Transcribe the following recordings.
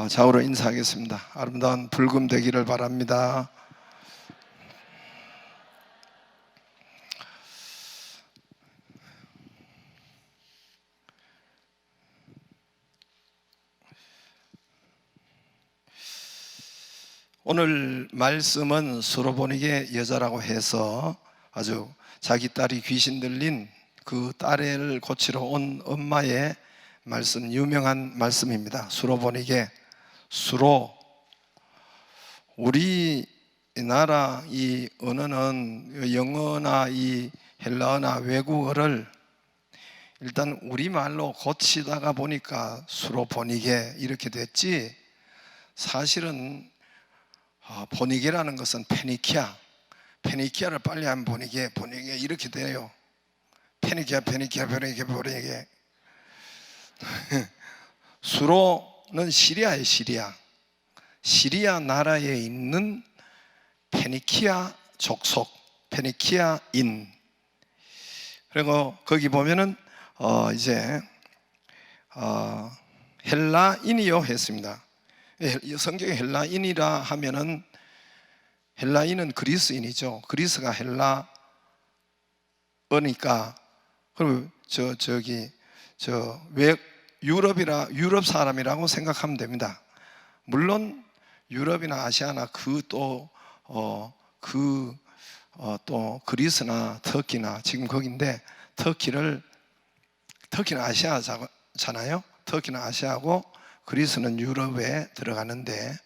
좌우로 인사하겠습니다. 아름다운 불금 되기를 바랍니다. 오늘 말씀은 수로보닉의 여자라고 해서 아주 자기 딸이 귀신 들린 그 딸을 고치러 온 엄마의 말씀, 유명한 말씀입니다. 수로보닉의 수로. 우리나라 이 언어는 영어나 이 헬라어나 외국어를 일단 우리말로 고치다가 보니까 수로보닉에 이렇게 됐지, 사실은 보니게라는 것은 페니키아를 빨리 하면 보니게 이렇게 돼요. 페니키아 수로는 시리아예요. 시리아 나라에 있는 페니키아 족속, 페니키아인. 그리고 거기 보면은 이제 헬라인이요 했습니다. 성경에 헬라인이라 하면은 헬라인은 그리스인이죠. 그리스가 헬라어니까. 그럼 왜 유럽 사람이라고 생각하면 됩니다. 물론 유럽이나 아시아나 또 그리스나 터키나 지금 거긴데, 터키는 아시아잖아요. 터키는 아시아고 그리스는 유럽에 들어가는데,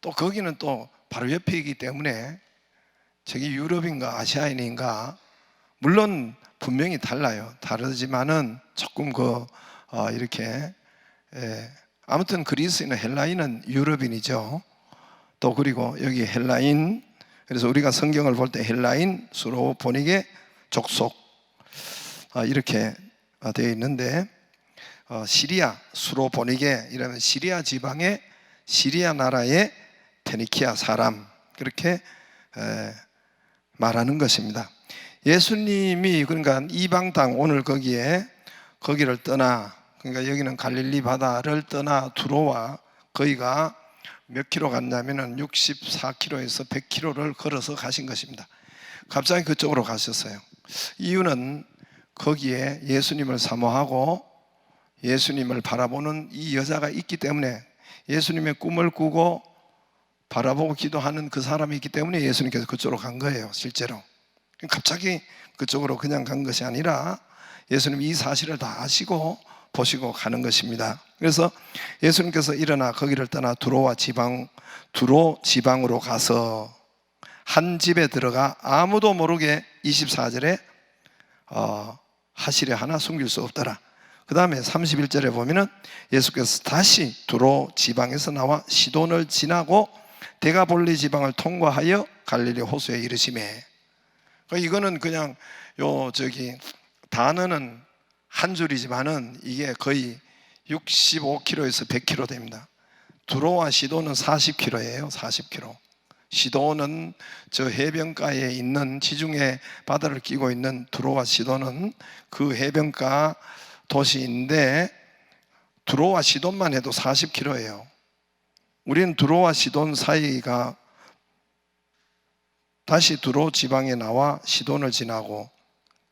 또 거기는 또 바로 옆이기 때문에 저기 유럽인가 아시아인인가, 물론 분명히 다르지만은 조금 이렇게 아무튼 그리스인은 헬라인은 유럽인이죠. 또 그리고 여기 헬라인, 그래서 우리가 성경을 볼 때 헬라인 수로보닉의 족속 이렇게 되어 있는데, 시리아 수로보닉에 이러면 시리아 지방의 시리아 나라의 페니키아 사람, 그렇게 말하는 것입니다. 예수님이 그러니까 이방 땅, 오늘 거기를 떠나, 그러니까 여기는 갈릴리 바다를 떠나 들어와, 거기가 몇 킬로 갔냐면은 64km에서 100km를 걸어서 가신 것입니다. 갑자기 그쪽으로 가셨어요. 이유는 거기에 예수님을 사모하고 예수님을 바라보는 이 여자가 있기 때문에, 예수님의 꿈을 꾸고 바라보고 기도하는 그 사람이 있기 때문에 예수님께서 그쪽으로 간 거예요. 실제로 갑자기 그쪽으로 그냥 간 것이 아니라 예수님이 이 사실을 다 아시고 보시고 가는 것입니다. 그래서 예수님께서 일어나 거기를 떠나 두로 지방으로 가서 한 집에 들어가 아무도 모르게 24절에 하시려 하나 숨길 수 없더라. 그 다음에 31절에 보면은 예수께서 다시 두로 지방에서 나와 시돈을 지나고 데가볼리 지방을 통과하여 갈릴리 호수에 이르시매. 이거는 그냥 단어는 한 줄이지만은 이게 거의 65km에서 100km 됩니다. 두로와 시돈은 40km예요. 40km. 시돈은 저 해변가에 있는, 지중해 바다를 끼고 있는 두로와 시돈은 그 해변가 도시인데, 두로와 시돈만 해도 40km예요. 우리는 두로와 시돈 사이가, 다시 두로 지방에 나와 시돈을 지나고,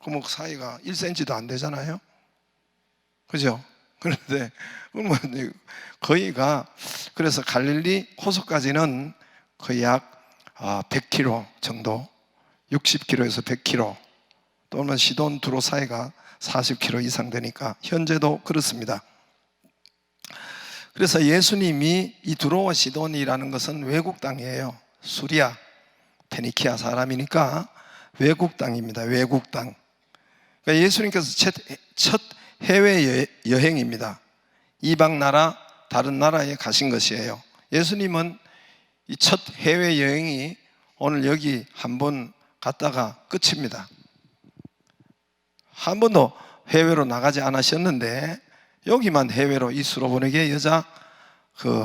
그럼 그 사이가 1cm도 안 되잖아요. 그죠? 그런데 거기가, 그래서 갈릴리 호수까지는 거의 약 100km 정도, 60km에서 100km, 또는 시돈 두로 사이가 40km 이상 되니까 현재도 그렇습니다. 그래서 예수님이 이 두로와 시돈이라는 것은 외국 땅이에요. 수리아, 페니키아 사람이니까 외국 땅입니다. 외국 땅. 그러니까 예수님께서 첫 해외 여행입니다. 이방 나라, 다른 나라에 가신 것이에요. 예수님은 이 첫 해외 여행이 오늘 여기 한번 갔다가 끝입니다. 한 번도 해외로 나가지 않으셨는데, 여기만 해외로 이 수로보닉의 여자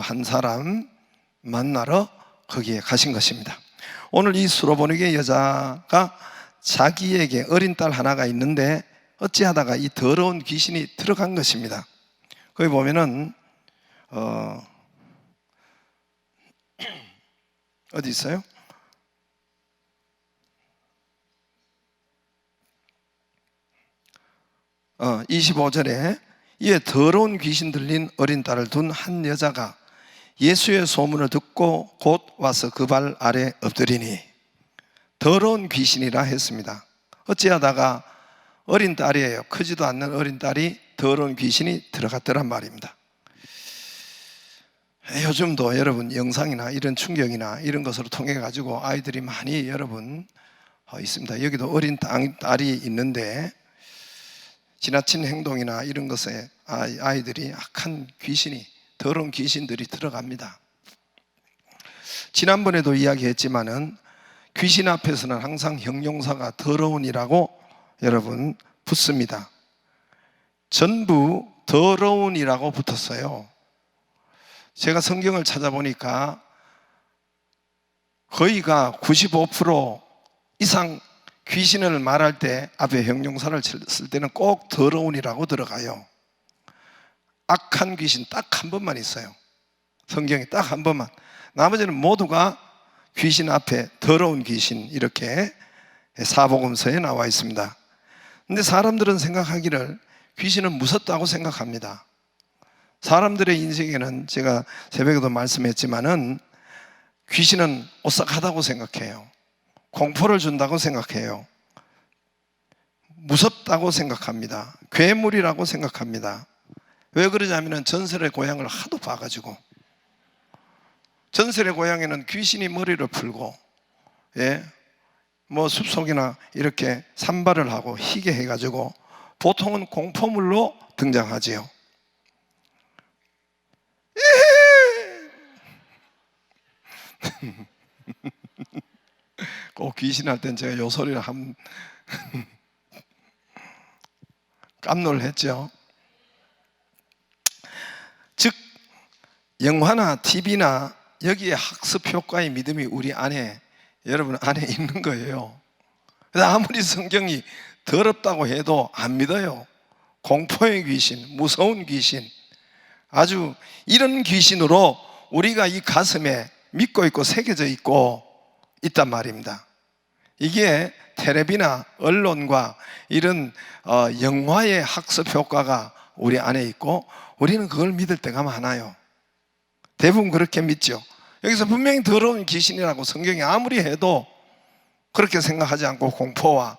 한 사람 만나러 거기에 가신 것입니다. 오늘 이 수로보닉의 여자가 자기에게 어린 딸 하나가 있는데 어찌하다가 이 더러운 귀신이 들어간 것입니다. 거기 보면은 어디 있어요? 25절에 이에 더러운 귀신 들린 어린 딸을 둔 한 여자가 예수의 소문을 듣고 곧 와서 그 발 아래 엎드리니, 더러운 귀신이라 했습니다. 어찌하다가 어린 딸이에요. 크지도 않는 어린 딸이 더러운 귀신이 들어갔더란 말입니다. 요즘도 여러분 영상이나 이런 충격이나 이런 것으로 통해 가지고 아이들이 많이 여러분 있습니다. 여기도 어린 딸이 있는데 지나친 행동이나 이런 것에 아이들이 악한 귀신이, 더러운 귀신들이 들어갑니다. 지난번에도 이야기했지만은 귀신 앞에서는 항상 형용사가 더러운이라고 여러분 붙습니다. 전부 더러운이라고 붙었어요. 제가 성경을 찾아보니까 거의가 95% 이상 귀신을 말할 때 앞에 형용사를 쓸 때는 꼭 더러운이라고 들어가요. 악한 귀신 딱 한 번만 있어요. 성경에 딱 한 번만. 나머지는 모두가 귀신 앞에 더러운 귀신, 이렇게 사복음서에 나와 있습니다. 근데 사람들은 생각하기를 귀신은 무섭다고 생각합니다. 사람들의 인생에는 제가 새벽에도 말씀했지만은 귀신은 오싹하다고 생각해요. 공포를 준다고 생각해요. 무섭다고 생각합니다. 괴물이라고 생각합니다. 왜 그러냐면 전설의 고향을 하도 봐가지고, 전설의 고향에는 귀신이 머리를 풀고 뭐 숲속이나 이렇게 산발을 하고 희게 해가지고 보통은 공포물로 등장하지요. 꼭 귀신 할 땐 제가 요 소리를 한 깜놀했죠. 즉 영화나 TV나 여기에 학습 효과의 믿음이 우리 안에, 여러분 안에 있는 거예요. 그래서 아무리 성경이 더럽다고 해도 안 믿어요. 공포의 귀신, 무서운 귀신, 아주 이런 귀신으로 우리가 이 가슴에 믿고 있고 새겨져 있고 있단 말입니다. 이게 텔레비나 언론과 이런 영화의 학습 효과가 우리 안에 있고 우리는 그걸 믿을 때가 많아요. 대부분 그렇게 믿죠. 여기서 분명히 더러운 귀신이라고 성경이 아무리 해도 그렇게 생각하지 않고 공포와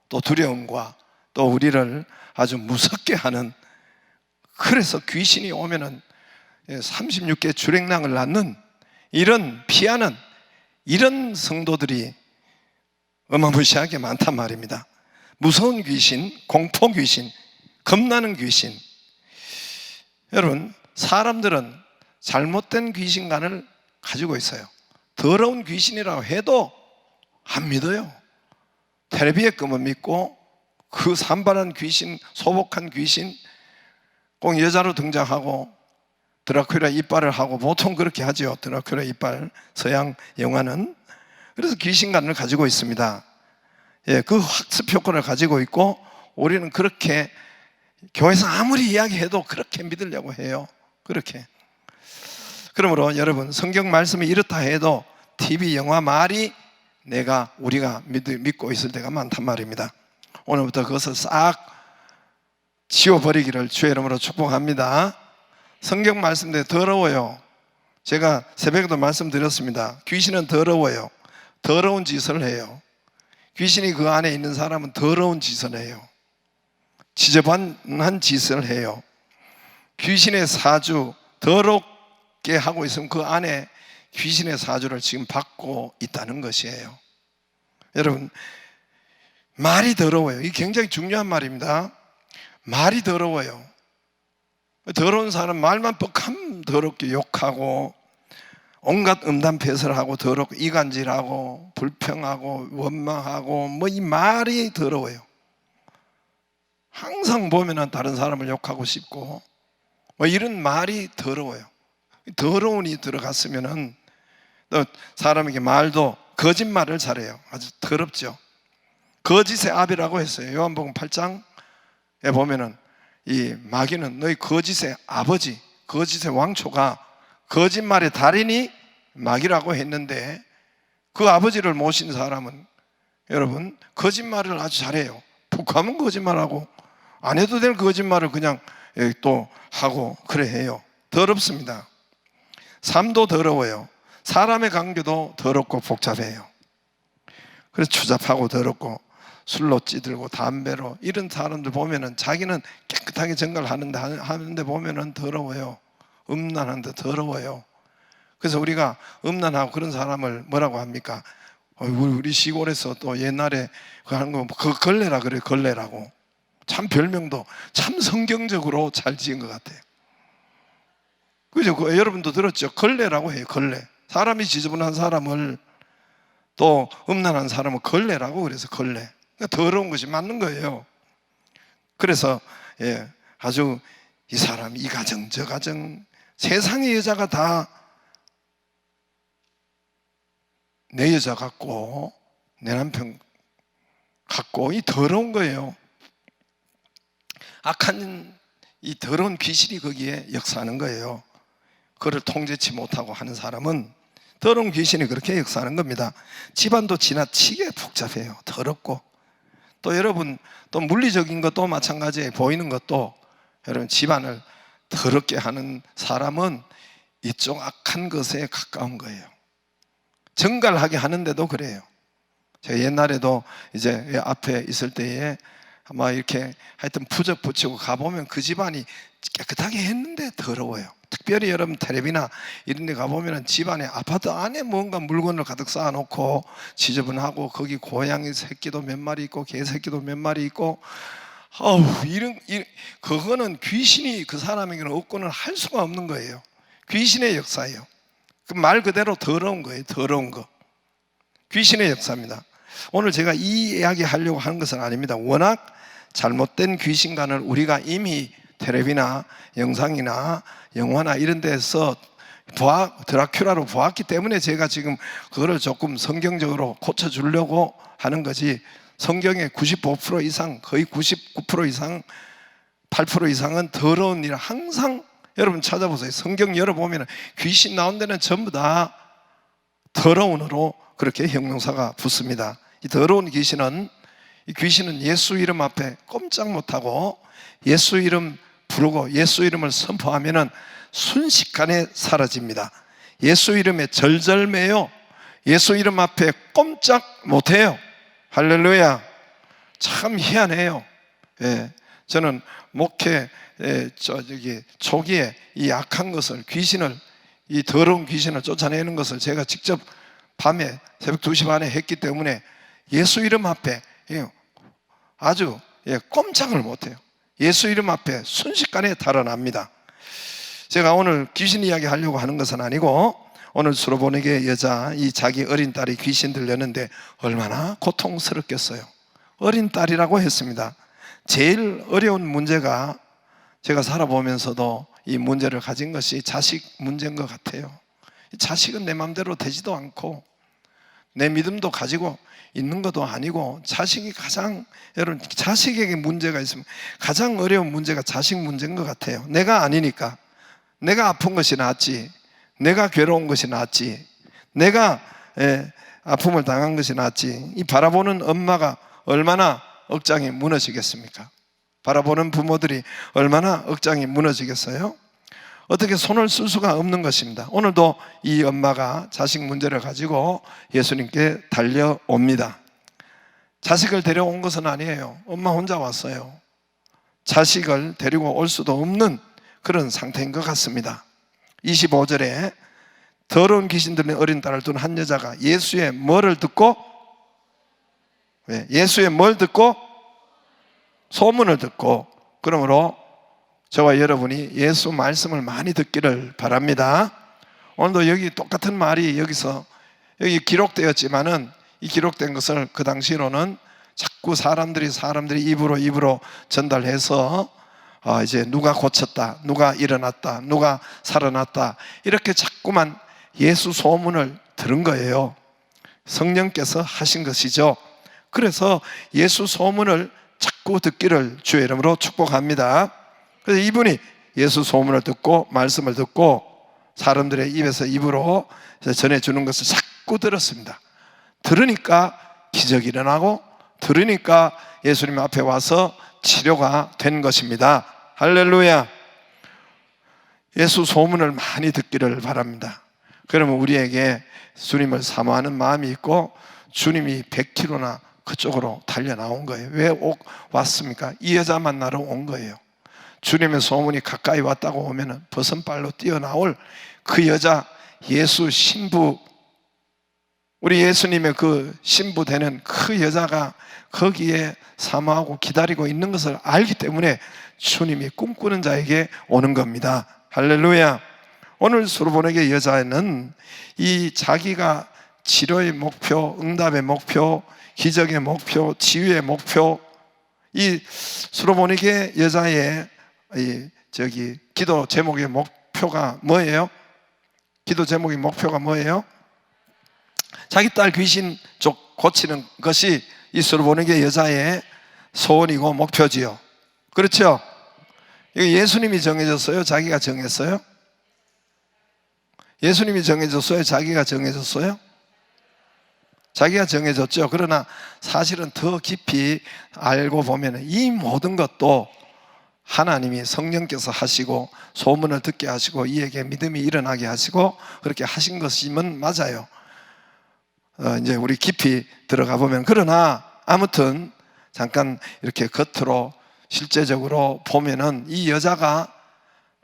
또 두려움과 또 우리를 아주 무섭게 하는, 그래서 귀신이 오면은 36개 주랭랑을 낳는 이런 피하는 이런 성도들이 어마무시하게 많단 말입니다. 무서운 귀신, 공포 귀신, 겁나는 귀신. 여러분, 사람들은 잘못된 귀신관을 가지고 있어요. 더러운 귀신이라고 해도 안 믿어요. 텔레비에 거만 믿고 그 산발한 귀신, 소복한 귀신, 꼭 여자로 등장하고 드라큘라 이빨을 하고, 보통 그렇게 하죠. 드라큘라 이빨, 서양 영화는. 그래서 귀신관을 가지고 있습니다. 그 학습 효과를 가지고 있고 우리는 그렇게 교회에서 아무리 이야기해도 그렇게 믿으려고 해요. 그렇게. 그러므로 여러분, 성경 말씀이 이렇다 해도 TV, 영화 말이 우리가 믿고 있을 때가 많단 말입니다. 오늘부터 그것을 싹 지워버리기를 주의 이름으로 축복합니다. 성경 말씀대로 더러워요. 제가 새벽에도 말씀드렸습니다. 귀신은 더러워요. 더러운 짓을 해요. 귀신이 그 안에 있는 사람은 더러운 짓을 해요. 지저분한 짓을 해요. 귀신의 사주, 더럽게 하고 있으면 그 안에 귀신의 사주를 지금 받고 있다는 것이에요. 여러분, 말이 더러워요. 이게 굉장히 중요한 말입니다. 말이 더러워요. 더러운 사람 말만 뻑함 더럽게 욕하고 온갖 음담패설하고 더럽고 이간질하고 불평하고 원망하고 뭐 이 말이 더러워요. 항상 보면은 다른 사람을 욕하고 싶고 뭐 이런 말이 더러워요. 더러운이 들어갔으면은 또 사람에게 말도 거짓말을 잘해요. 아주 더럽죠. 거짓의 아비라고 했어요. 요한복음 8장에 보면은 이 마귀는 너희 거짓의 아버지, 거짓의 왕초가 거짓말의 달인이 마귀라고 했는데, 그 아버지를 모신 사람은 여러분 거짓말을 아주 잘해요. 북하면 거짓말하고 안 해도 될 거짓말을 그냥 또 하고 그래 해요. 더럽습니다. 삶도 더러워요. 사람의 관계도 더럽고 복잡해요. 그래서 추잡하고 더럽고 술로 찌들고 담배로, 이런 사람들 보면은 자기는 깨끗하게 정갈을 하는데 보면은 더러워요. 음란한데 더러워요. 그래서 우리가 음란하고 그런 사람을 뭐라고 합니까? 우리 시골에서 또 옛날에 그 하는 거 그 걸레라 그래요. 걸레라고. 참 별명도 참 성경적으로 잘 지은 것 같아요. 그죠? 여러분도 들었죠? 걸레라고 해요. 걸레. 사람이 지저분한 사람을, 또 음란한 사람은 걸레라고 그래서 걸레. 그러니까 더러운 것이 맞는 거예요. 그래서 아주 이 사람, 이 가정, 저 가정, 세상의 여자가 다 내 여자 같고 내 남편 같고, 이 더러운 거예요. 악한 이 더러운 귀신이 거기에 역사하는 거예요. 그를 통제치 못하고 하는 사람은 더러운 귀신이 그렇게 역사하는 겁니다. 집안도 지나치게 복잡해요. 더럽고, 또 여러분 또 물리적인 것도 마찬가지예요. 보이는 것도 여러분 집안을 더럽게 하는 사람은 이쪽 악한 것에 가까운 거예요. 정갈하게 하는데도 그래요. 제가 옛날에도 이제 앞에 있을 때에 아마 이렇게 하여튼 부적 붙이고 가보면 그 집안이 깨끗하게 했는데 더러워요. 특별히 여러분 텔레비나 이런 데 가보면 집안에, 아파트 안에 뭔가 물건을 가득 쌓아놓고 지저분하고, 거기 고양이 새끼도 몇 마리 있고 개 새끼도 몇 마리 있고, 그거는 귀신이 그 사람에게는 없고는 할 수가 없는 거예요. 귀신의 역사예요. 그 말 그대로 더러운 거예요. 더러운 거. 귀신의 역사입니다. 오늘 제가 이 이야기 하려고 하는 것은 아닙니다. 워낙 잘못된 귀신관을 우리가 이미 텔레비나 영상이나 영화나 이런 데서 드라큘라로 보았기 때문에 제가 지금 그거를 조금 성경적으로 고쳐주려고 하는 거지, 성경의 95% 이상, 거의 99% 이상, 8% 이상은 더러운 일, 항상 여러분 찾아보세요. 성경 열어보면 귀신 나온 데는 전부 다 더러운으로 그렇게 형용사가 붙습니다. 이 더러운 귀신은, 이 귀신은 예수 이름 앞에 꼼짝 못하고 예수 이름 부르고 예수 이름을 선포하면은 순식간에 사라집니다. 예수 이름에 절절매요. 예수 이름 앞에 꼼짝 못해요. 할렐루야. 참 희한해요. 저는 목회 초기에 이 악한 것을, 귀신을, 이 더러운 귀신을 쫓아내는 것을 제가 직접 밤에 새벽 2시 반에 했기 때문에 예수 이름 앞에 아주 꼼짝을 못해요. 예수 이름 앞에 순식간에 달아납니다. 제가 오늘 귀신 이야기 하려고 하는 것은 아니고, 오늘 수로보니게 여자, 이 자기 어린 딸이 귀신 들렸는데 얼마나 고통스럽겠어요. 어린 딸이라고 했습니다. 제일 어려운 문제가, 제가 살아보면서도 이 문제를 가진 것이 자식 문제인 것 같아요. 자식은 내 마음대로 되지도 않고 내 믿음도 가지고 있는 것도 아니고, 자식이 가장, 여러분 자식에게 문제가 있으면 가장 어려운 문제가 자식 문제인 것 같아요. 내가 아니니까. 내가 아픈 것이 낫지, 내가 괴로운 것이 낫지, 내가 아픔을 당한 것이 낫지. 이 바라보는 엄마가 얼마나 억장이 무너지겠습니까? 바라보는 부모들이 얼마나 억장이 무너지겠어요? 어떻게 손을 쓸 수가 없는 것입니다. 오늘도 이 엄마가 자식 문제를 가지고 예수님께 달려옵니다. 자식을 데려온 것은 아니에요. 엄마 혼자 왔어요. 자식을 데리고 올 수도 없는 그런 상태인 것 같습니다. 25절에 더러운 귀신 들린 어린 딸을 둔 한 여자가 예수의 뭐를 듣고, 예수의 뭘 듣고? 소문을 듣고. 그러므로 저와 여러분이 예수 말씀을 많이 듣기를 바랍니다. 오늘도 여기 똑같은 말이 여기 기록되었지만은, 이 기록된 것을 그 당시로는 자꾸 사람들이 입으로 전달해서 이제 누가 고쳤다, 누가 일어났다, 누가 살아났다, 이렇게 자꾸만 예수 소문을 들은 거예요. 성령께서 하신 것이죠. 그래서 예수 소문을 자꾸 듣기를 주의 이름으로 축복합니다. 그래서 이분이 예수 소문을 듣고 말씀을 듣고 사람들의 입에서 입으로 전해주는 것을 자꾸 들었습니다. 들으니까 기적이 일어나고 들으니까 예수님 앞에 와서 치료가 된 것입니다. 할렐루야. 예수 소문을 많이 듣기를 바랍니다. 그러면 우리에게 주님을 사모하는 마음이 있고 주님이 100km나 그쪽으로 달려 나온 거예요. 왜 왔습니까? 이 여자 만나러 온 거예요. 주님의 소문이 가까이 왔다고 하면 버선발로 뛰어나올 그 여자, 예수 신부, 우리 예수님의 그 신부 되는 그 여자가 거기에 사모하고 기다리고 있는 것을 알기 때문에 주님이 꿈꾸는 자에게 오는 겁니다. 할렐루야. 오늘 수르보네게 여자는 이 자기가 치료의 목표, 응답의 목표, 기적의 목표, 치유의 목표, 이 수르보네게 여자의 기도 제목의 목표가 뭐예요? 기도 제목의 목표가 뭐예요? 자기 딸 귀신 쪽 고치는 것이 이 수르보네게 여자의 소원이고 목표지요. 그렇죠? 이거 예수님이 정해졌어요? 자기가 정했어요? 예수님이 정해졌어요? 자기가 정해졌어요? 자기가 정해졌죠. 그러나 사실은 더 깊이 알고 보면 이 모든 것도 하나님이 성령께서 하시고 소문을 듣게 하시고 이에게 믿음이 일어나게 하시고 그렇게 하신 것이면 맞아요. 이제 우리 깊이 들어가 보면, 그러나 아무튼 잠깐 이렇게 겉으로 실제적으로 보면은 이 여자가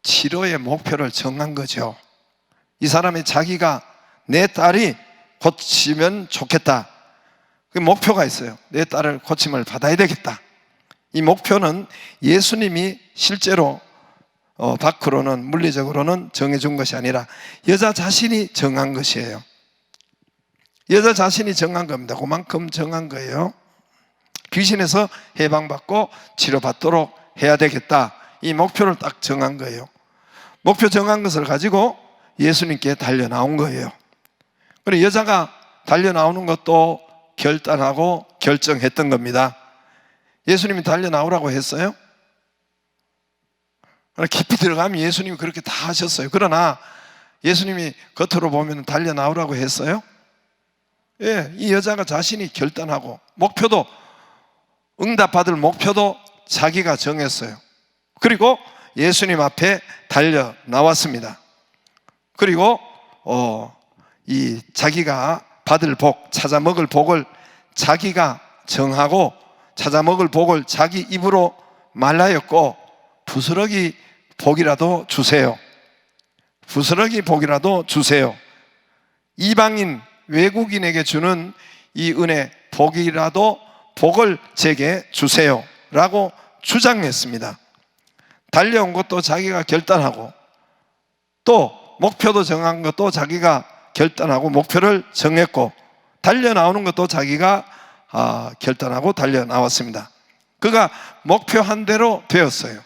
치료의 목표를 정한 거죠. 이 사람이 자기가 내 딸이 고치면 좋겠다, 그 목표가 있어요. 내 딸을 고침을 받아야 되겠다. 이 목표는 예수님이 실제로 밖으로는 물리적으로는 정해준 것이 아니라 여자 자신이 정한 것이에요. 여자 자신이 정한 겁니다. 그만큼 정한 거예요. 귀신에서 해방받고 치료받도록 해야 되겠다, 이 목표를 딱 정한 거예요. 목표 정한 것을 가지고 예수님께 달려 나온 거예요. 그리고 여자가 달려 나오는 것도 결단하고 결정했던 겁니다. 예수님이 달려 나오라고 했어요? 깊이 들어가면 예수님이 그렇게 다 하셨어요. 그러나 예수님이 겉으로 보면 달려 나오라고 했어요? 예, 이 여자가 자신이 결단하고 목표도, 응답받을 목표도 자기가 정했어요. 그리고 예수님 앞에 달려 나왔습니다. 그리고 이 자기가 받을 복, 찾아 먹을 복을 자기가 정하고 찾아 먹을 복을 자기 입으로 말하였고, 부스러기 복이라도 주세요. 부스러기 복이라도 주세요. 이방인, 외국인에게 주는 이 은혜, 복이라도 복을 제게 주세요 라고 주장했습니다. 달려온 것도 자기가 결단하고 또 목표도 정한 것도 자기가 결단하고 목표를 정했고, 달려 나오는 것도 자기가 결단하고 달려 나왔습니다. 그가 목표한 대로 되었어요.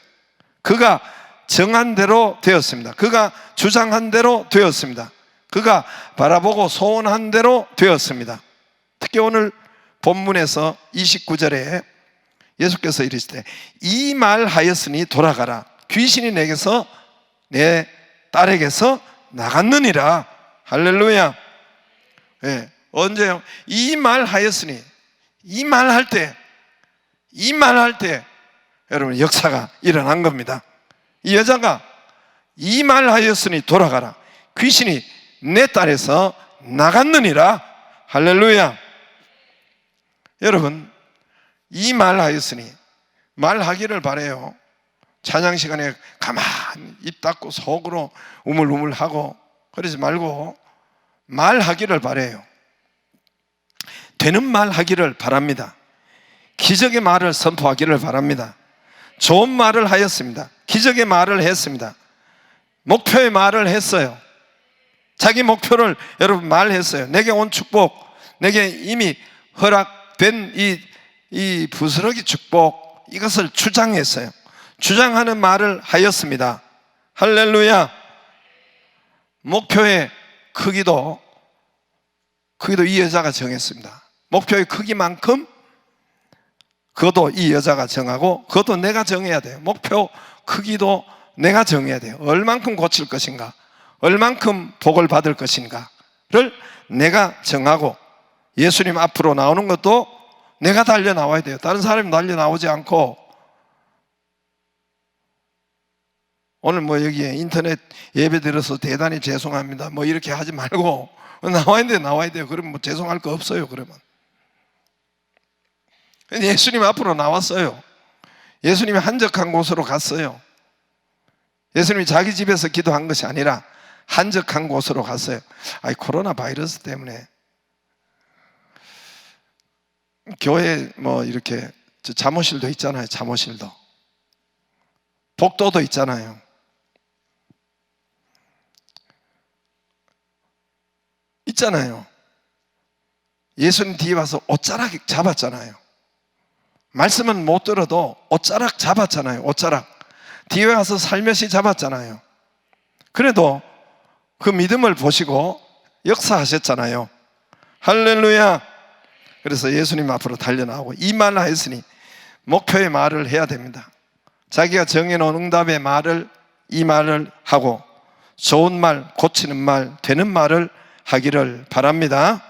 그가 정한 대로 되었습니다. 그가 주장한 대로 되었습니다. 그가 바라보고 소원한 대로 되었습니다. 특히 오늘 본문에서 29절에 예수께서 이르시되 이 말 하였으니 돌아가라, 귀신이 내게서 내 딸에게서 나갔느니라. 할렐루야. 네, 언제요? 이 말 하였으니, 이 말 할 때 여러분 역사가 일어난 겁니다. 이 여자가 이 말 하였으니 돌아가라, 귀신이 내 딸에서 나갔느니라. 할렐루야. 여러분, 이 말 하였으니, 말하기를 바래요. 찬양 시간에 가만히 입 닫고 속으로 우물우물하고 그러지 말고 말하기를 바래요. 되는 말 하기를 바랍니다. 기적의 말을 선포하기를 바랍니다. 좋은 말을 하였습니다. 기적의 말을 했습니다. 목표의 말을 했어요. 자기 목표를 여러분 말했어요. 내게 온 축복, 내게 이미 허락된 이 부스러기 축복, 이것을 주장했어요. 주장하는 말을 하였습니다. 할렐루야. 목표의 크기도 이 여자가 정했습니다. 목표의 크기만큼 그것도 이 여자가 정하고 그것도 내가 정해야 돼요. 목표 크기도 내가 정해야 돼요. 얼만큼 고칠 것인가, 얼만큼 복을 받을 것인가를 내가 정하고, 예수님 앞으로 나오는 것도 내가 달려 나와야 돼요. 다른 사람이 달려 나오지 않고, 오늘 뭐 여기에 인터넷 예배 드려서 대단히 죄송합니다 뭐 이렇게 하지 말고 나와야 돼요. 그러면 뭐 죄송할 거 없어요. 그러면 예수님 앞으로 나왔어요. 예수님이 한적한 곳으로 갔어요. 예수님이 자기 집에서 기도한 것이 아니라 한적한 곳으로 갔어요. 아니, 코로나 바이러스 때문에 교회 뭐 이렇게 잠옷실도 있잖아요. 잠옷실도, 복도도 있잖아요. 있잖아요. 예수님 뒤에 와서 옷자락 잡았잖아요. 말씀은 못 들어도 옷자락 잡았잖아요. 옷자락 뒤에 와서 살며시 잡았잖아요. 그래도 그 믿음을 보시고 역사하셨잖아요. 할렐루야. 그래서 예수님 앞으로 달려나오고 이 말을 했으니 목표의 말을 해야 됩니다. 자기가 정해놓은 응답의 말을, 이 말을 하고 좋은 말, 고치는 말, 되는 말을 하기를 바랍니다.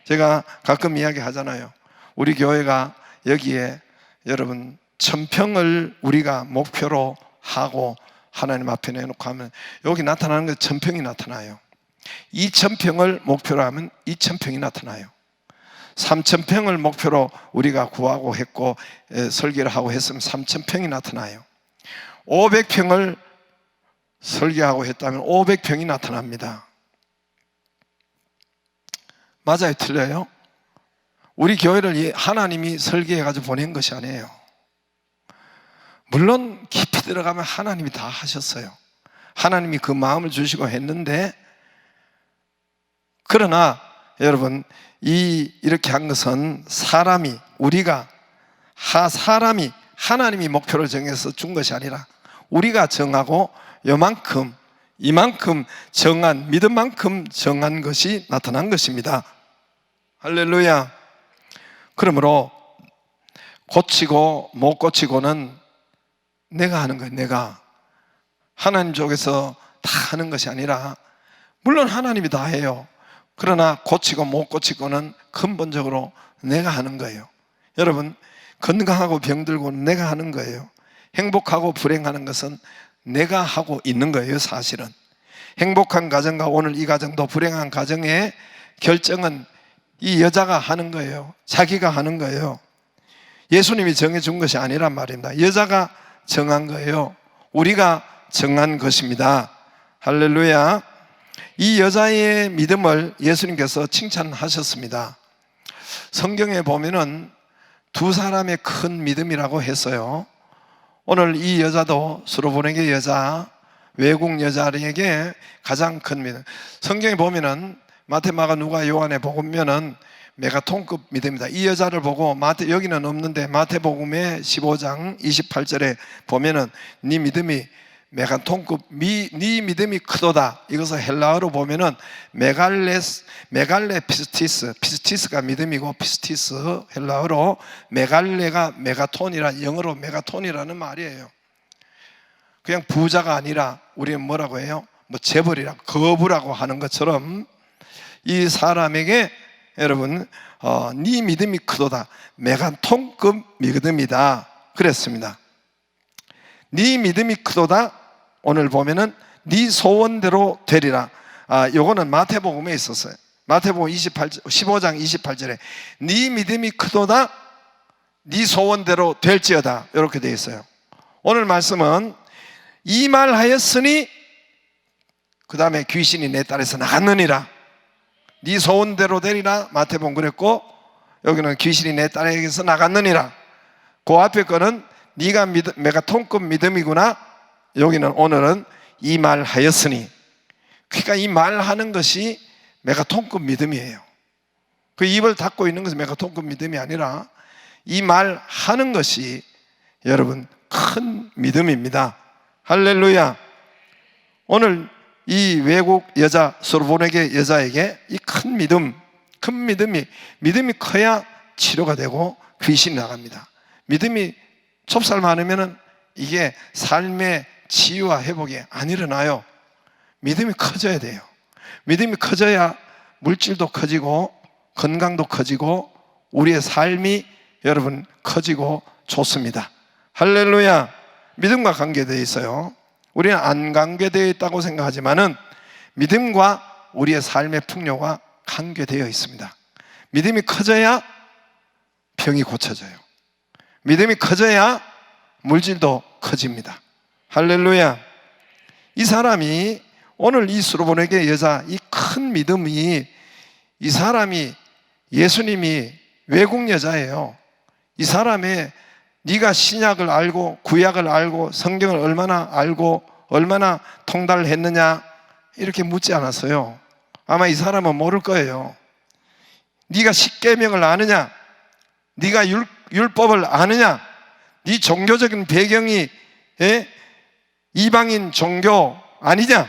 제가 가끔 이야기 하잖아요. 우리 교회가 여기에 여러분 1000평을 우리가 목표로 하고 하나님 앞에 내놓고 하면 여기 나타나는 게 1000평이 나타나요. 2000평을 목표로 하면 2000평이 나타나요. 3000평을 목표로 우리가 구하고 했고 설계를 하고 했으면 3000평이 나타나요. 500평을 설계하고 했다면 500평이 나타납니다. 맞아요? 틀려요? 우리 교회를 하나님이 설계해가지고 보낸 것이 아니에요. 물론 깊이 들어가면 하나님이 다 하셨어요. 하나님이 그 마음을 주시고 했는데, 그러나 여러분 이렇게 한 것은 우리가 사람이 하나님이 목표를 정해서 준 것이 아니라 우리가 정하고 이만큼 정한, 믿음만큼 정한 것이 나타난 것입니다. 할렐루야. 그러므로 고치고 못 고치고는 내가 하는 거예요. 내가 하나님 쪽에서 다 하는 것이 아니라, 물론 하나님이 다 해요. 그러나 고치고 못 고치고는 근본적으로 내가 하는 거예요. 여러분, 건강하고 병들고는 내가 하는 거예요. 행복하고 불행하는 것은 내가 하고 있는 거예요. 사실은 행복한 가정과 오늘 이 가정도 불행한 가정의 결정은 이 여자가 하는 거예요. 자기가 하는 거예요. 예수님이 정해준 것이 아니란 말입니다. 여자가 정한 거예요. 우리가 정한 것입니다. 할렐루야. 이 여자의 믿음을 예수님께서 칭찬하셨습니다. 성경에 보면은 두 사람의 큰 믿음이라고 했어요. 오늘 이 여자도 스로보니게 여자, 외국 여자에게 가장 큰 믿음. 성경에 보면은 마태, 마가, 누가, 요한에 보면은 메가톤급 믿음이다. 이 여자를 보고 여기는 없는데 마태복음의 15장 28절에 보면은 네 믿음이 메가톤급, 네 믿음이 크도다. 이것을 헬라어로 보면은 메갈레 피스티스, 피스티스가 믿음이고 피스티스 헬라어로 메갈레가 메가톤이라, 영어로 메가톤이라는 말이에요. 그냥 부자가 아니라 우리는 뭐라고 해요? 뭐 재벌이라고, 거부라고 하는 것처럼 이 사람에게 여러분 네 믿음이 크도다. 메가톤급 믿음이다 그랬습니다. 네 믿음이 크도다. 오늘 보면은 네 소원대로 되리라. 요거는 마태복음에 있었어요. 마태복음 15장 28절에 네 믿음이 크도다. 네 소원대로 될지어다. 이렇게 되어 있어요. 오늘 말씀은 이 말 하였으니 그 다음에 귀신이 내 딸에서 나갔느니라. 네 소원대로 되리라. 마태복음 그랬고, 여기는 귀신이 내 딸에게서 나갔느니라. 그 앞에 거는 네가 메가톤급 믿음이구나. 여기는 오늘은 이 말 하였으니. 그러니까 이 말하는 것이 메가톤급 믿음이에요. 그 입을 닫고 있는 것은 메가톤급 믿음이 아니라 이 말하는 것이 여러분 큰 믿음입니다. 할렐루야. 오늘 이 외국 여자, 스로보니게 여자에게 이 큰 믿음이 커야 치료가 되고 귀신이 나갑니다. 믿음이 좁쌀 많으면 이게 삶의 치유와 회복이 안 일어나요. 믿음이 커져야 돼요. 믿음이 커져야 물질도 커지고 건강도 커지고 우리의 삶이 여러분 커지고 좋습니다. 할렐루야. 믿음과 관계되어 있어요. 우리는 안 관계되어 있다고 생각하지만은 믿음과 우리의 삶의 풍요가 관계되어 있습니다. 믿음이 커져야 병이 고쳐져요. 믿음이 커져야 물질도 커집니다. 할렐루야. 이 사람이 오늘 이 수로보네게 여자 이 큰 믿음이 이 사람이 예수님이 외국 여자예요. 이 사람의 네가 신약을 알고 구약을 알고 성경을 얼마나 알고 얼마나 통달했느냐 이렇게 묻지 않았어요. 아마 이 사람은 모를 거예요. 네가 십계명을 아느냐? 네가 율법을 아느냐? 네 종교적인 배경이 이방인 종교 아니냐?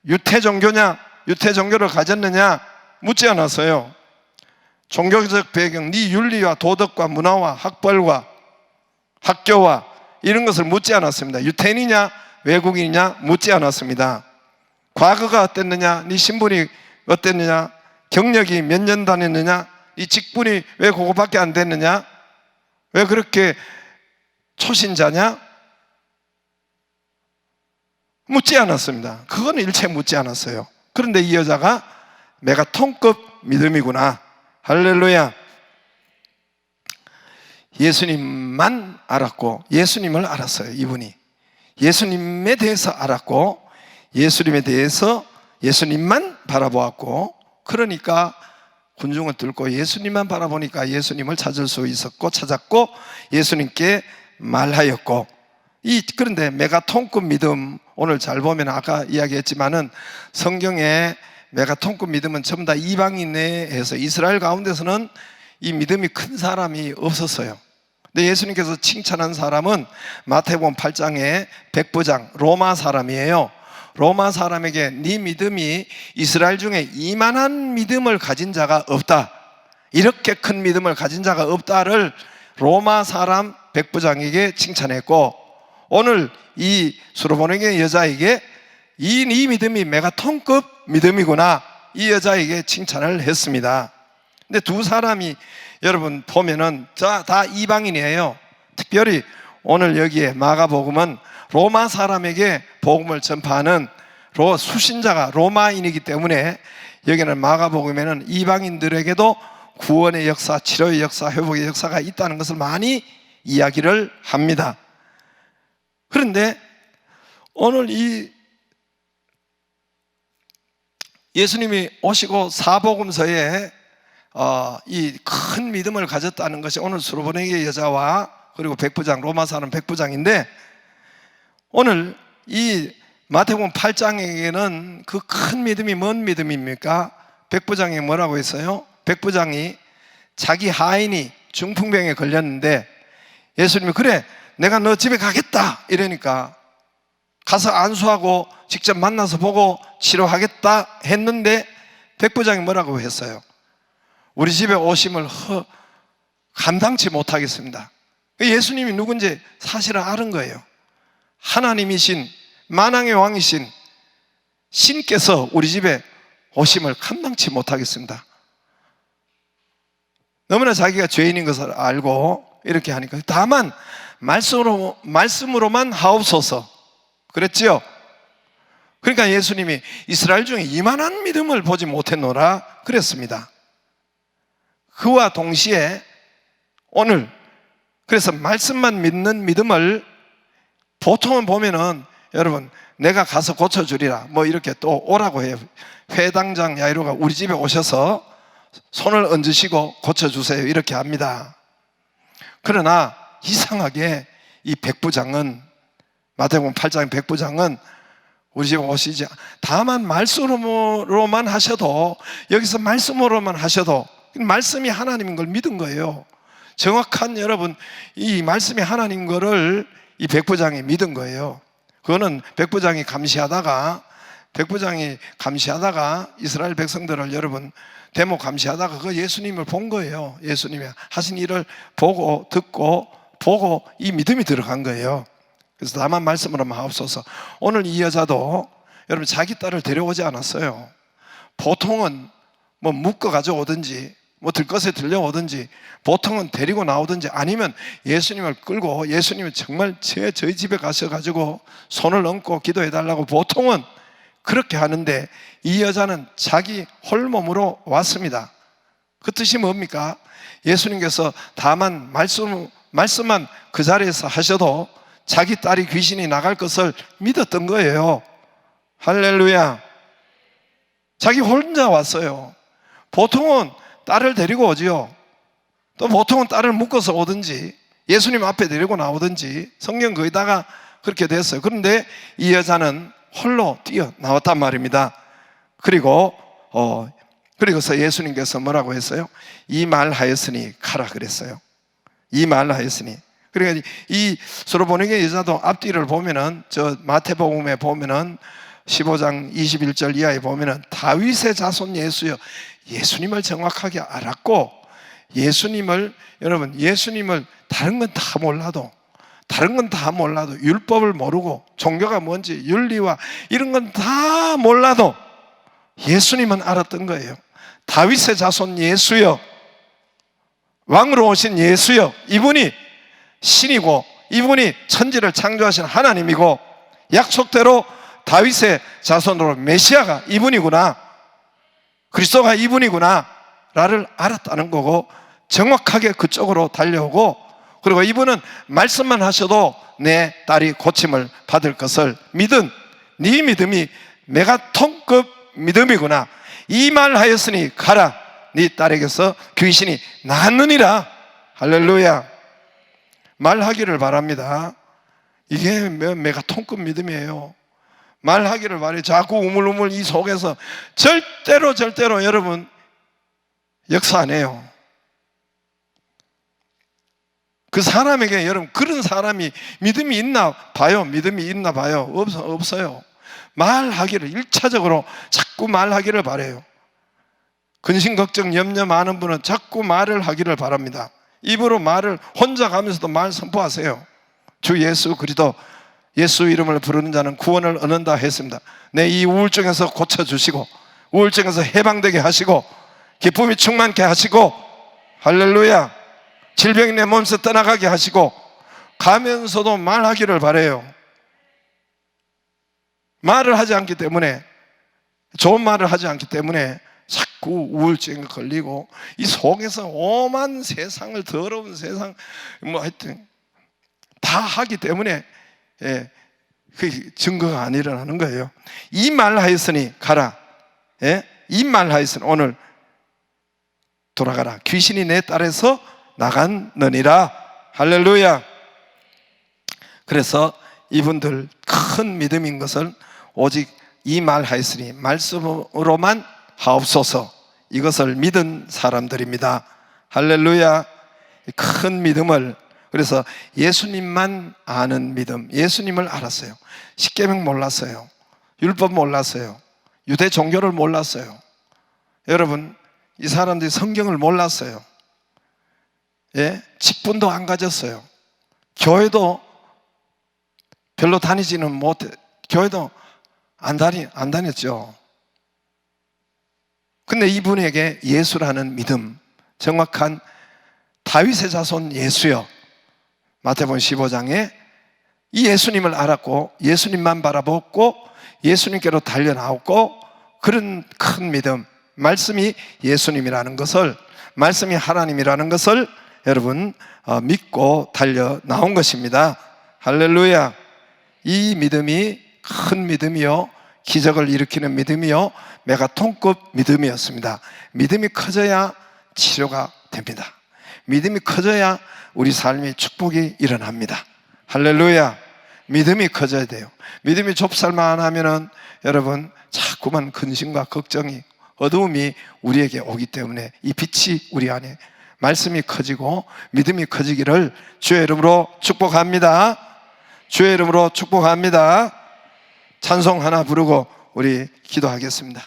유태 종교냐? 유태 종교를 가졌느냐? 묻지 않았어요. 종교적 배경, 네 윤리와 도덕과 문화와 학벌과 학교와 이런 것을 묻지 않았습니다. 유태인이냐 외국인이냐 묻지 않았습니다. 과거가 어땠느냐, 네 신분이 어땠느냐, 경력이 몇 년 다녔느냐, 네 직분이 왜 그거밖에 안 됐느냐, 왜 그렇게 초신자냐 묻지 않았습니다. 그거는 일체 묻지 않았어요. 그런데 이 여자가 메가톤급 믿음이구나. 할렐루야. 예수님만 알았고 예수님을 알았어요. 이분이 예수님에 대해서 알았고 예수님에 대해서 예수님만 바라보았고, 그러니까 군중을 뚫고 예수님만 바라보니까 예수님을 찾을 수 있었고 찾았고 예수님께 말하였고. 그런데 메가톤급 믿음, 오늘 잘 보면 아까 이야기했지만은 성경에 메가톤급 믿음은 전부 다 이방인에서 이스라엘 가운데서는 이 믿음이 큰 사람이 없었어요. 근데 예수님께서 칭찬한 사람은 마태복음 8장의 백부장 로마 사람이에요. 로마 사람에게 네 믿음이 이스라엘 중에 이만한 믿음을 가진 자가 없다, 이렇게 큰 믿음을 가진 자가 없다를 로마 사람 백부장에게 칭찬했고, 오늘 이 수로보네게 여자에게 네 믿음이 메가톤급 믿음이구나, 이 여자에게 칭찬을 했습니다. 근데 두 사람이 여러분 보면은 다 이방인이에요. 특별히 오늘 여기에 마가복음은 로마 사람에게 복음을 전파하는 수신자가 로마인이기 때문에 여기는 마가복음에는 이방인들에게도 구원의 역사, 치료의 역사, 회복의 역사가 있다는 것을 많이 이야기를 합니다. 그런데 오늘 이 예수님이 오시고 사복음서에 이 큰 믿음을 가졌다는 것이 오늘 수로보네게 여자와 그리고 백부장, 로마 사람 백부장인데, 오늘 이 마태복음 8장에게는 그 큰 믿음이 뭔 믿음입니까? 백부장이 뭐라고 했어요? 백부장이 자기 하인이 중풍병에 걸렸는데 예수님이 그래 내가 너 집에 가겠다 이러니까 가서 안수하고 직접 만나서 보고 치료하겠다 했는데 백부장이 뭐라고 했어요? 우리 집에 오심을 감당치 못하겠습니다. 예수님이 누군지 사실은 아는 거예요. 하나님이신 만왕의 왕이신 신께서 우리 집에 오심을 감당치 못하겠습니다. 너무나 자기가 죄인인 것을 알고 이렇게 하니까 다만 말씀으로만 하옵소서 그랬지요. 그러니까 예수님이 이스라엘 중에 이만한 믿음을 보지 못했노라 그랬습니다. 그와 동시에 오늘 그래서 말씀만 믿는 믿음을 보통은 보면은 여러분 내가 가서 고쳐주리라 뭐 이렇게 또 오라고 해요. 회당장 야이로가 우리 집에 오셔서 손을 얹으시고 고쳐주세요 이렇게 합니다. 그러나 이상하게 이 백부장은 마태복음 8장 백부장은 우리 집에 오시지 다만 말씀으로만 하셔도 여기서 말씀으로만 하셔도 말씀이 하나님인 걸 믿은 거예요. 정확한 여러분 이 말씀이 하나님인 거를 이 백부장이 믿은 거예요. 그거는 백부장이 감시하다가 이스라엘 백성들을 여러분 대목 감시하다가 그 예수님을 본 거예요. 예수님이 하신 일을 보고 듣고 보고 이 믿음이 들어간 거예요. 그래서 다만 말씀으로 하옵소서. 오늘 이 여자도 여러분 자기 딸을 데려오지 않았어요. 보통은 뭐 묶어 가져오든지 뭐 들것에 들려오든지 보통은 데리고 나오든지 아니면 예수님을 끌고 예수님이 정말 저희 집에 가셔가지고 손을 얹고 기도해달라고 보통은 그렇게 하는데 이 여자는 자기 홀몸으로 왔습니다. 그 뜻이 뭡니까? 예수님께서 다만 말씀만 그 자리에서 하셔도 자기 딸이 귀신이 나갈 것을 믿었던 거예요. 할렐루야. 자기 혼자 왔어요. 보통은 딸을 데리고 오지요. 또 보통은 딸을 묶어서 오든지 예수님 앞에 데리고 나오든지 성경 거기다가 그렇게 됐어요. 그런데 이 여자는 홀로 뛰어나왔단 말입니다. 그리고서 예수님께서 뭐라고 했어요? 이 말 하였으니 가라 그랬어요. 이 말 하였으니. 그러니까 이 스로보니게 여자도 앞뒤를 보면은 저 마태복음에 보면은 15장 21절 이하에 보면은 다윗의 자손 예수여, 예수님을 정확하게 알았고 예수님을 다른 건 다 몰라도 율법을 모르고 종교가 뭔지 윤리와 이런 건 다 몰라도 예수님은 알았던 거예요. 다윗의 자손 예수여, 왕으로 오신 예수여, 이분이 신이고 이분이 천지를 창조하신 하나님이고 약속대로 다윗의 자손으로 메시아가 이분이구나, 그리스도가 이분이구나 라를 알았다는 거고 정확하게 그쪽으로 달려오고, 그리고 이분은 말씀만 하셔도 내 딸이 고침을 받을 것을 믿은 네 믿음이 메가톤급 믿음이구나. 이 말 하였으니 가라, 네 딸에게서 귀신이 나갔느니라. 할렐루야. 말하기를 바랍니다. 이게 메가톤급 믿음이에요. 말하기를 바래요. 자꾸 우물우물 이 속에서 절대로 여러분 역사 안 해요. 그 사람에게 여러분 그런 사람이 믿음이 있나 봐요. 믿음이 있나 봐요. 없어요. 말하기를 1차적으로 자꾸 말하기를 바래요. 근심 걱정 염려 많은 분은 자꾸 말을 하기를 바랍니다. 입으로 말을 혼자 가면서도 말 선포하세요. 주 예수 그리스도 예수 이름을 부르는 자는 구원을 얻는다 했습니다. 내 이 우울증에서 고쳐주시고 우울증에서 해방되게 하시고 기쁨이 충만케 하시고, 할렐루야, 질병이 내 몸에서 떠나가게 하시고, 가면서도 말하기를 바래요. 말을 하지 않기 때문에, 좋은 말을 하지 않기 때문에 자꾸 우울증에 걸리고 이 속에서 오만 세상을, 더러운 세상 뭐 하여튼 다 하기 때문에 그 증거가 안 일어나는 거예요. 이 말 하였으니 가라. 이 말 하였으니 오늘 돌아가라. 귀신이 내 딸에서 나갔느니라. 할렐루야. 그래서 이분들 큰 믿음인 것을 오직 이 말 하였으니 말씀으로만 하옵소서, 이것을 믿은 사람들입니다. 할렐루야. 큰 믿음을, 그래서 예수님만 아는 믿음, 예수님을 알았어요. 십계명 몰랐어요. 율법 몰랐어요. 유대 종교를 몰랐어요. 여러분, 이 사람들이 성경을 몰랐어요. 직분도 안 가졌어요. 교회도 별로 다니지는 못해, 교회도 안 다녔죠. 근데 이분에게 예수라는 믿음, 정확한 다윗의 자손 예수여, 마태복음 15장에 이 예수님을 알았고 예수님만 바라보고 예수님께로 달려나왔고, 그런 큰 믿음, 말씀이 예수님이라는 것을, 말씀이 하나님이라는 것을 여러분 믿고 달려 나온 것입니다. 할렐루야. 이 믿음이 큰 믿음이요, 기적을 일으키는 믿음이요, 메가톤급 믿음이었습니다. 믿음이 커져야 치료가 됩니다. 믿음이 커져야 우리 삶의 축복이 일어납니다. 할렐루야. 믿음이 커져야 돼요. 믿음이 좁쌀만 하면은 여러분 자꾸만 근심과 걱정이, 어두움이 우리에게 오기 때문에 이 빛이 우리 안에, 말씀이 커지고 믿음이 커지기를 주의 이름으로 축복합니다. 주의 이름으로 축복합니다. 찬송 하나 부르고 우리 기도하겠습니다.